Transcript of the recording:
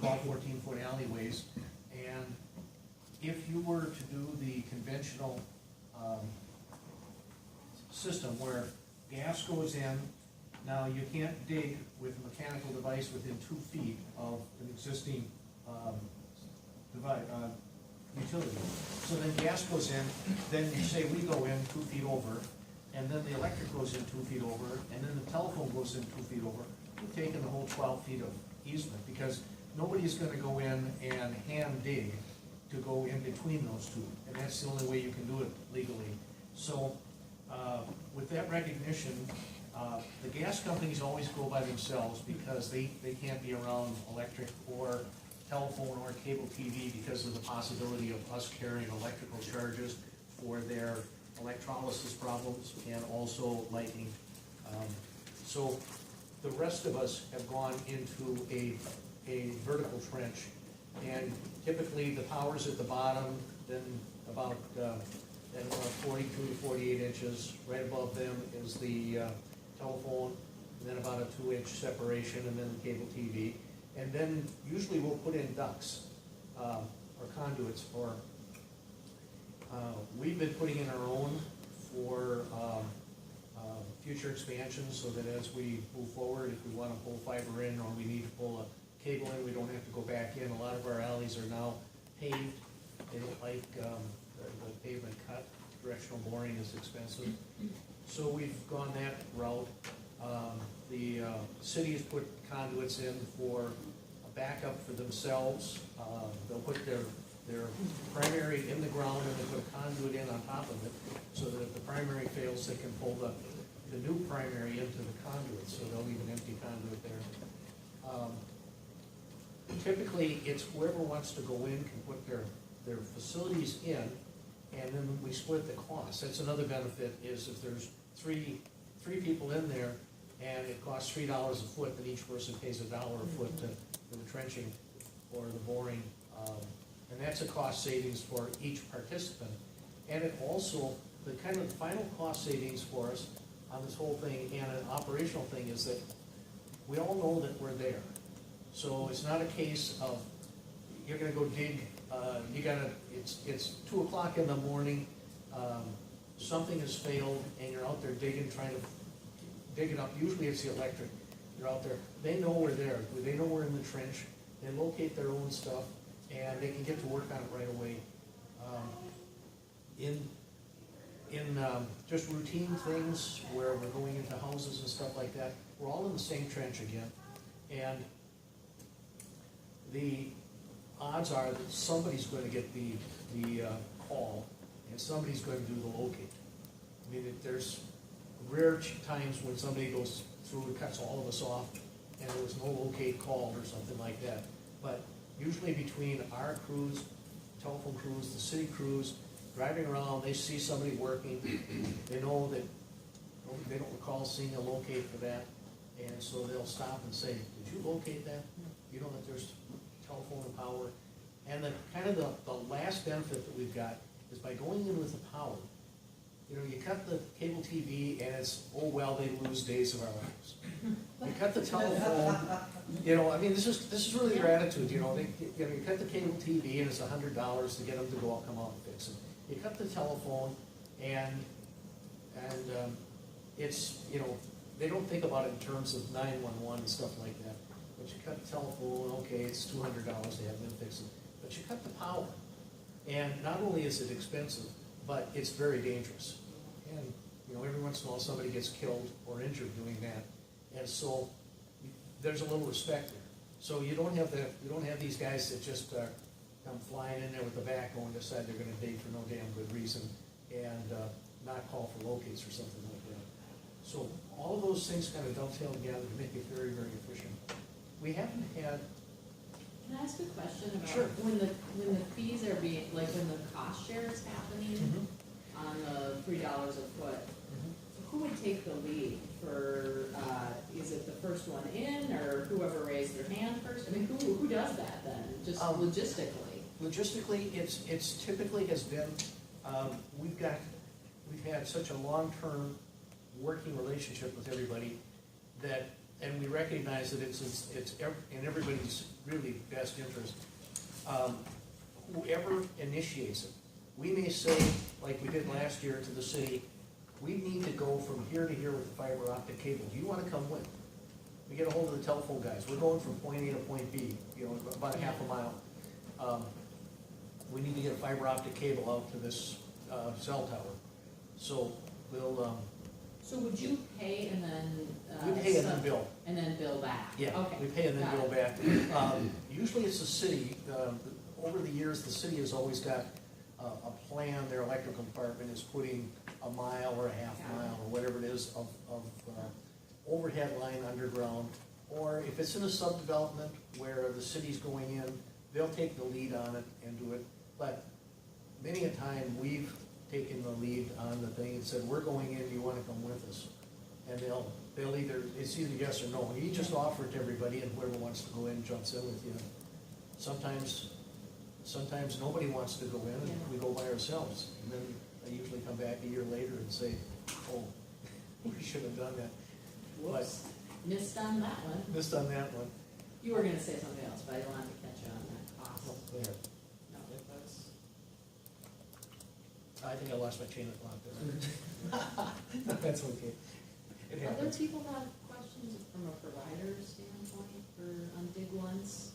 12, 14-foot alleyways. And if you were to do the conventional system where gas goes in, now you can't dig with a mechanical device within 2 feet of an existing utility. So then gas goes in, then you say we go in 2 feet over, and then the electric goes in 2 feet over, and then the telephone goes in 2 feet over. We've taken the whole 12 feet of easement, because nobody's gonna go in and hand dig to go in between those two, and that's the only way you can do it legally. So, with that recognition, the gas companies always go by themselves because they can't be around electric or telephone or cable TV because of the possibility of us carrying electrical charges for their electrolysis problems and also lightning. So the rest of us have gone into a vertical trench, and typically the power's at the bottom, then about 42 to 48 inches. Right above them is the telephone, and then about a 2-inch separation, and then the cable TV. And then usually we'll put in ducts or conduits, or we've been putting in our own for future expansions, so that as we move forward, if we want to pull fiber in or we need to pull a cable in, we don't have to go back in. A lot of our alleys are now paved. They don't like the pavement cut. Directional boring is expensive. So we've gone that route. The city has put conduits in for a backup for themselves. They'll put their primary in the ground, and they put a conduit in on top of it, so that if the primary fails, they can pull the new primary into the conduit, so they'll leave an empty conduit there. Typically, it's whoever wants to go in can put their facilities in, and then we split the cost. That's another benefit, is if there's three people in there, and it costs $3 a foot, then each person pays $1 a foot for the trenching or the boring. And that's a cost savings for each participant. And it also, the kind of final cost savings for us on this whole thing, and an operational thing, is that we all know that we're there. So it's not a case of, you're gonna go dig, it's 2 o'clock in the morning, something has failed, and you're out there digging, trying to dig it up. Usually it's the electric. You're out there. They know we're there. They know we're in the trench. They locate their own stuff, and they can get to work on it right away. In just routine things where we're going into houses and stuff like that, we're all in the same trench again. And the odds are that somebody's going to get the call, and somebody's going to do the locate. I mean, there's rare times when somebody goes through and cuts all of us off, and there was no locate call or something like that. But usually between our crews, telephone crews, the city crews, driving around, they see somebody working, they know that they don't recall seeing a locate for that, and so they'll stop and say, did you locate that? You know that there's telephone and power. And the kind of the last benefit that we've got is by going in with the power. You know, you cut the cable TV, and it's, oh well, they lose days of our lives. You cut the telephone, you know, I mean, this is really their attitude, you know, you cut the cable TV, and it's $100 to get them to go out, come out and fix it. You cut the telephone, and it's, you know, they don't think about it in terms of 911 and stuff like that. But you cut the telephone, okay, it's $200 to have them fix it. But you cut the power, and not only is it expensive, but it's very dangerous. And, you know, every once in a while somebody gets killed or injured doing that. And so there's a little respect there. So you don't have these guys that just come flying in there with the backhoe and decide they're gonna dig for no damn good reason and not call for locates or something like that. So all of those things kind of dovetail together to make it very, very efficient. We haven't had. Can I ask a question about Sure. when the fees are being, like when the cost share is happening on the $3 a foot? Who would take the lead for? Is it the first one in, or whoever raised their hand first? I mean, who does that then? Just logistically. Logistically, it's typically has been we've had such a long-term working relationship with everybody that and we recognize that in everybody's really best interest. Whoever initiates it, we may say, like we did last year to the city, we need to go from here to here with the fiber optic cable, do you wanna come with? We get a hold of the telephone guys, we're going from point A to point B, you know, about a half a mile. We need to get a fiber optic cable out to this, cell tower, so we'll, So would you pay and then? we pay and then bill. And then bill back? Yeah, Okay. we pay and then got bill it. back. Usually it's the city, over the years, the city has always got a plan, their electrical department is putting a mile or a half mile, or whatever it is, of overhead line underground. Or if it's in a subdevelopment where the city's going in, they'll take the lead on it and do it. But many a time, we've taken the lead on the thing and said, we're going in, you wanna come with us? And they'll either, it's either yes or no, and you just offer it to everybody, and whoever wants to go in jumps in with you. Sometimes nobody wants to go in, and we go by ourselves, and then they usually come back a year later and say, oh, we should have done that. Whoops, missed on that one. Missed on that one. You were gonna say something else, but I don't want to catch you on that cost. There. No, that's. I think I lost my chain of thought there. No, that's okay. It Other happens. people have questions from a provider standpoint for, on big ones?